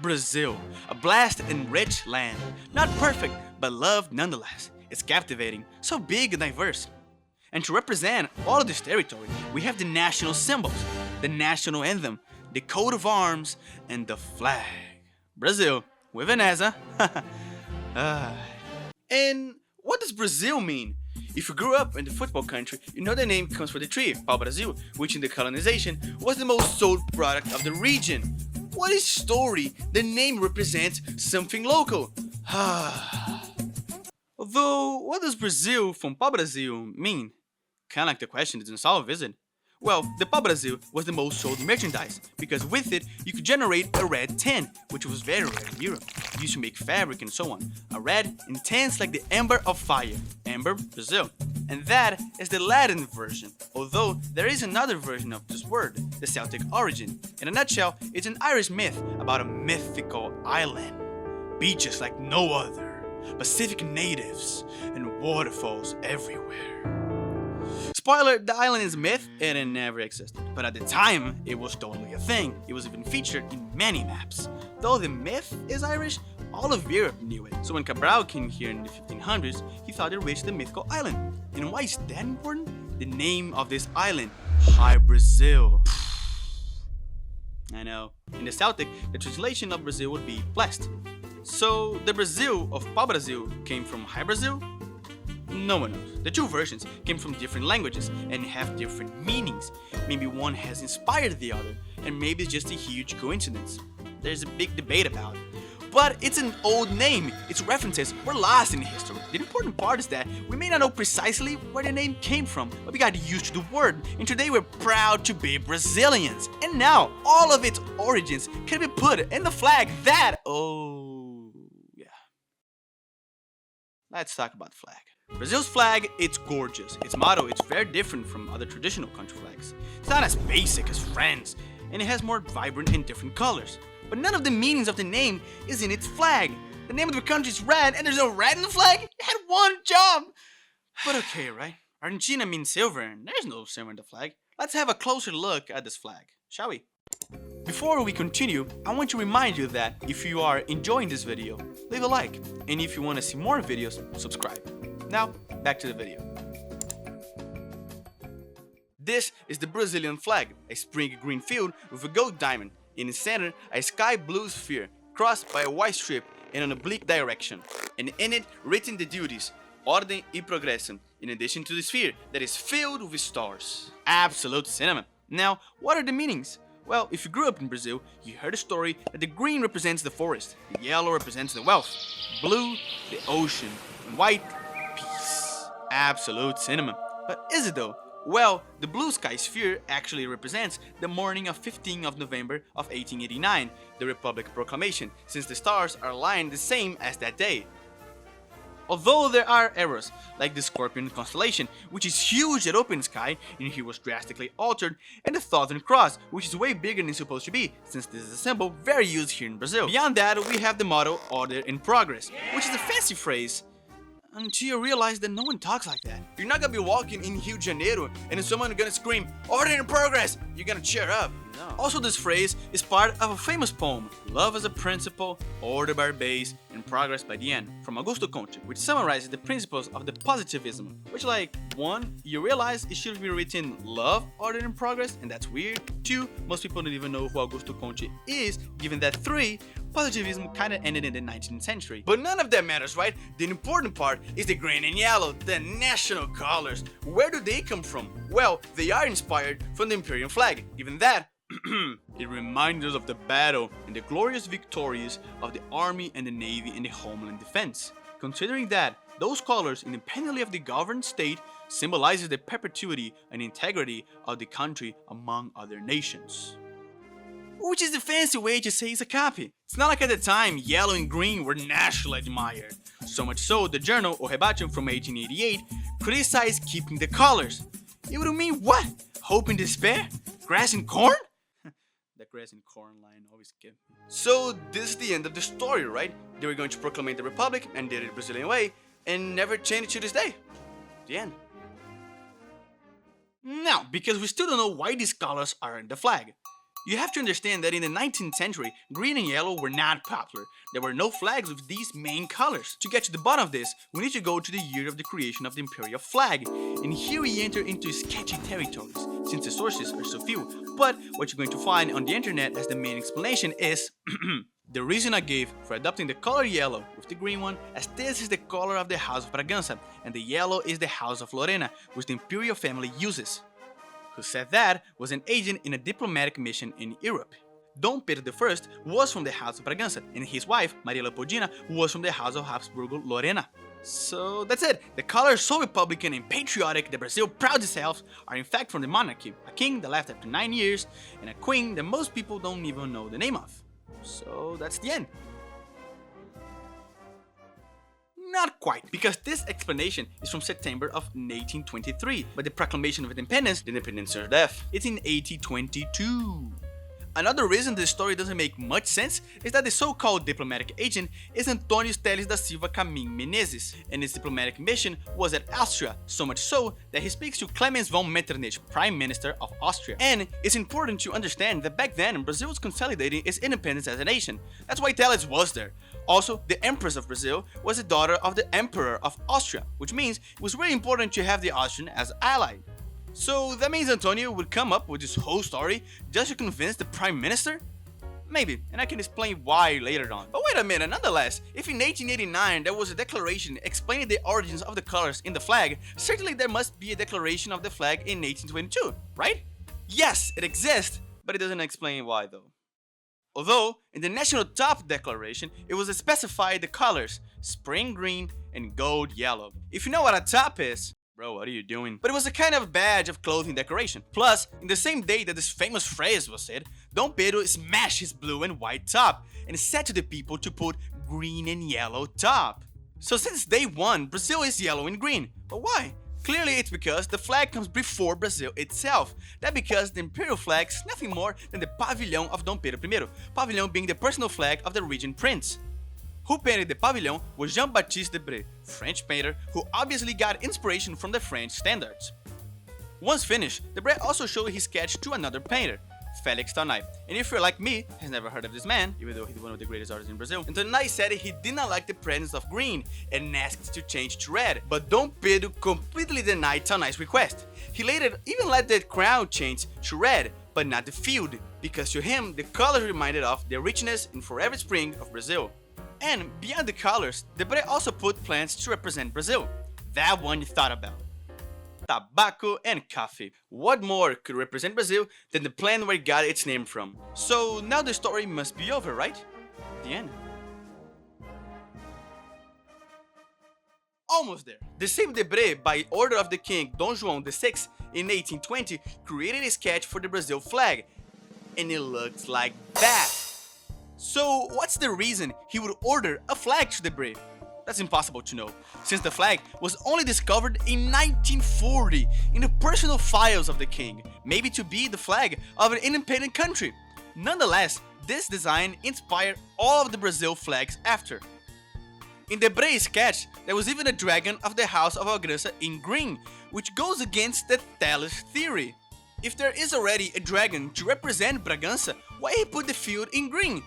Brazil, a blessed and rich land. Not perfect, but loved nonetheless. It's captivating, so big and diverse. And to represent all of this territory, we have the national symbols, the national anthem, the coat of arms, and the flag. Brazil, with an S, huh? And what does Brazil mean? If you grew up in the football country, you know the name comes from the tree, pau-brasil, which in the colonization was the most sold product of the region. What is story? The name represents something local. Although, what does Brazil from pau-brasil mean? Kinda like the question didn't solve, is it? Well, the pau-brasil was the most sold merchandise, because with it, you could generate a red tint, which was very rare in Europe, used to make fabric and so on. A red, intense like the ember of fire. Amber, Brazil. And that is the Latin version, although there is another version of this word, the Celtic origin. In a nutshell, it's an Irish myth about a mythical island. Beaches like no other, Pacific natives, and waterfalls everywhere. Spoiler, the island is a myth and it never existed. But at the time, it was totally a thing. It was even featured in many maps. Though the myth is Irish, all of Europe knew it. So when Cabral came here in the 1500s, he thought it reached the mythical island. And why is that important? The name of this island, High Brazil. I know. In the Celtic, the translation of Brazil would be blessed. So the Brazil of pau-brasil came from High Brazil? No one knows. The two versions came from different languages and have different meanings. Maybe one has inspired the other, and maybe it's just a huge coincidence. There's a big debate about it. But it's an old name. Its references were lost in history. The important part is that we may not know precisely where the name came from, but we got used to the word, and today we're proud to be Brazilians. And now, all of its origins can be put in the flag that... Oh, yeah. Let's talk about the flag. Brazil's flag, it's gorgeous. Its motto, it's very different from other traditional country flags. It's not as basic as France, and it has more vibrant and different colors. But none of the meanings of the name is in its flag. The name of the country is red, and there's no red in the flag? It had one job! But okay, right? Argentina means silver, and there's no silver in the flag. Let's have a closer look at this flag, shall we? Before we continue, I want to remind you that if you are enjoying this video, leave a like. And if you want to see more videos, subscribe. Now, back to the video. This is the Brazilian flag, a spring green field with a gold diamond. In the center, a sky blue sphere, crossed by a white strip in an oblique direction. And in it, written the duties, Ordem e Progresso, in addition to the sphere that is filled with stars. Absolute cinema. Now, what are the meanings? Well, if you grew up in Brazil, you heard a story that the green represents the forest, the yellow represents the wealth, blue, the ocean, and white, peace. Absolute cinema. But is it though? Well, the blue sky sphere actually represents the morning of 15th of November of 1889, the Republic Proclamation, since the stars are aligned the same as that day. Although there are errors, like the Scorpion constellation, which is huge at open sky, and here was drastically altered, and the Southern Cross, which is way bigger than it's supposed to be, since this is a symbol very used here in Brazil. Beyond that, we have the motto, Order in Progress, which is a fancy phrase, until you realize that no one talks like that. You're not gonna be walking in Rio de Janeiro and someone gonna scream, Order in Progress! You're gonna cheer up. No. Also, this phrase is part of a famous poem, Love as a Principle, Order by Base, and Progress by the End, from Augusto Conte, which summarizes the principles of the positivism, which like, 1, you realize it should be written Love, Order, and Progress, and that's weird. 2, most people don't even know who Augusto Conte is, given that 3, positivism kinda ended in the 19th century. But none of that matters, right? The important part is the green and yellow, the national colors. Where do they come from? Well, they are inspired from the Imperial flag. Given that, it reminds us of the battle and the glorious victories of the Army and the Navy and the Homeland Defense. Considering that, those colors, independently of the governed state, symbolizes the perpetuity and integrity of the country among other nations. Which is the fancy way to say it's a copy. It's not like at the time, yellow and green were nationally admired. So much so, the journal O Rebate from 1888 criticized keeping the colors. It would mean what? Hope and despair? Grass and corn? That grass and corn line always get me. So this is the end of the story, right? They were going to proclaim the Republic and did it the Brazilian way and never changed it to this day. The end. Now, because we still don't know why these colors are in the flag. You have to understand that in the 19th century, green and yellow were not popular. There were no flags with these main colors. To get to the bottom of this, we need to go to the year of the creation of the imperial flag. And here we enter into sketchy territories, since the sources are so few. But what you're going to find on the internet as the main explanation is the reason I gave for adopting the color yellow with the green one, as this is the color of the House of Braganza, and the yellow is the House of Lorena, which the imperial family uses. Who said that was an agent in a diplomatic mission in Europe. Dom Pedro I was from the House of Braganza, and his wife, Maria Leopoldina, was from the House of Habsburgo-Lorena. So that's it. The colors so republican and patriotic that Brazil proud itself are in fact from the monarchy, a king that left after 9 years, and a queen that most people don't even know the name of. So that's the end. Not quite, because this explanation is from September of 1823, but the proclamation of independence, the independence or death, it's in 1822. Another reason this story doesn't make much sense is that the so-called diplomatic agent is Antônio Teles da Silva Camim Menezes, and his diplomatic mission was at Austria, so much so that he speaks to Clemens von Metternich, Prime Minister of Austria. And it's important to understand that back then Brazil was consolidating its independence as a nation. That's why Teles was there. Also, the Empress of Brazil was the daughter of the Emperor of Austria, which means it was really important to have the Austrian as ally. So that means Antonio would come up with this whole story just to convince the Prime Minister? Maybe, and I can explain why later on. But wait a minute, nonetheless, if in 1889 there was a declaration explaining the origins of the colors in the flag, certainly there must be a declaration of the flag in 1822, right? Yes, it exists, but it doesn't explain why though. Although, in the National Top Declaration, it was specified the colors, spring green and gold yellow. If you know what a top is, bro, what are you doing? But it was a kind of badge of clothing decoration. Plus, in the same day that this famous phrase was said, Dom Pedro smashed his blue and white top and said to the people to put green and yellow top. So since day one, Brazil is yellow and green. But why? Clearly it's because the flag comes before Brazil itself. That's because the imperial flag is nothing more than the pavilion of Dom Pedro I, pavilion being the personal flag of the regent prince. Who painted the pavilion was Jean-Baptiste Debré, French painter who obviously got inspiration from the French standards. Once finished, Debré also showed his sketch to another painter, Félix Taunay. And if you're like me, has never heard of this man, even though he's one of the greatest artists in Brazil, and Taunay said he did not like the presence of green and asked to change to red, but Dom Pedro completely denied Taunay's request. He later even let the crown change to red, but not the field, because to him the colors reminded of the richness and forever spring of Brazil. And beyond the colors, Debré also put plants to represent Brazil. That one you thought about. Tobacco and coffee. What more could represent Brazil than the plant where it got its name from? So now the story must be over, right? The end. Almost there. The same Debré, by order of the king Dom João VI in 1820, created a sketch for the Brazil flag. And it looks like that. So what's the reason he would order a flag to Debré? That's impossible to know, since the flag was only discovered in 1940 in the personal files of the king, maybe to be the flag of an independent country. Nonetheless, this design inspired all of the Brazil flags after. In Debré's sketch, there was even a dragon of the House of Bragança in green, which goes against the Teles theory. If there is already a dragon to represent Bragança, why he put the field in green?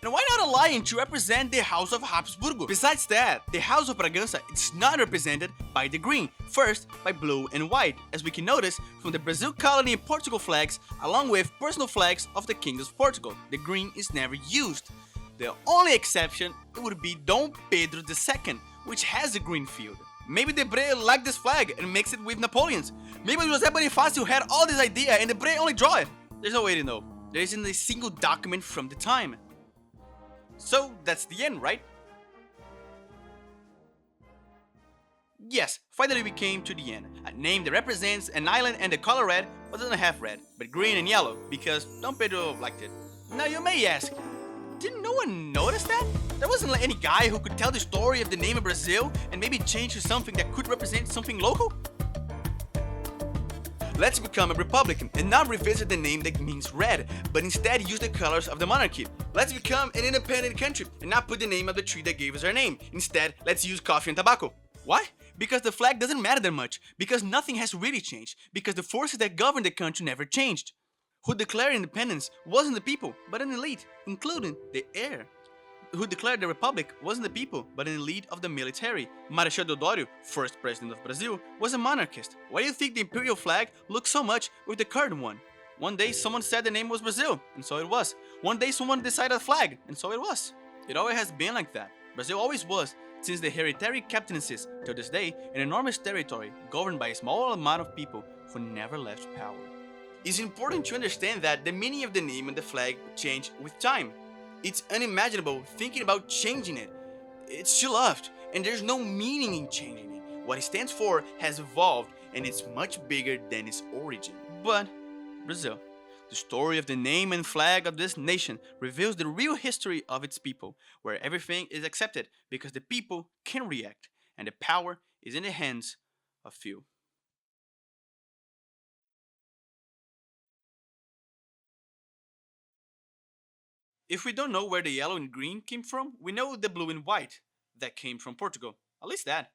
And why not a lion to represent the House of Habsburgo? Besides that, the House of Bragança is not represented by the green, first by blue and white, as we can notice from the Brazil colony and Portugal flags, along with personal flags of the King of Portugal. The green is never used. The only exception would be Dom Pedro II, which has a green field. Maybe Debré liked this flag and makes it with Napoleon's. Maybe José Bonifácio had all this idea and Debré only draw it. There's no way to know. There isn't a single document from the time. So that's the end, right? Yes, finally we came to the end. A name that represents an island and the color red, but doesn't have red, but green and yellow, because Dom Pedro liked it. Now you may ask, didn't no one notice that? There wasn't any guy who could tell the story of the name of Brazil and maybe change to something that could represent something local? Let's become a republican and not revisit the name that means red, but instead use the colors of the monarchy. Let's become an independent country and not put the name of the tree that gave us our name. Instead, let's use coffee and tobacco. Why? Because the flag doesn't matter that much, because nothing has really changed, because the forces that govern the country never changed. Who declared independence wasn't the people, but an elite, including the heir. Who declared the republic wasn't the people, but an elite of the military. Marechal Deodoro, first president of Brazil, was a monarchist. Why do you think the imperial flag looks so much with the current one? One day someone said the name was Brazil, and so it was. One day someone decided a flag, and so it was. It always has been like that. Brazil always was, since the hereditary captaincies till this day, an enormous territory governed by a small amount of people who never left power. It's important to understand that the meaning of the name and the flag change with time. It's unimaginable thinking about changing it. It's too loved, and there's no meaning in changing it. What it stands for has evolved, and it's much bigger than its origin. But Brazil, the story of the name and flag of this nation reveals the real history of its people, where everything is accepted because the people can react, and the power is in the hands of few. If we don't know where the yellow and green came from, we know the blue and white that came from Portugal. At least that.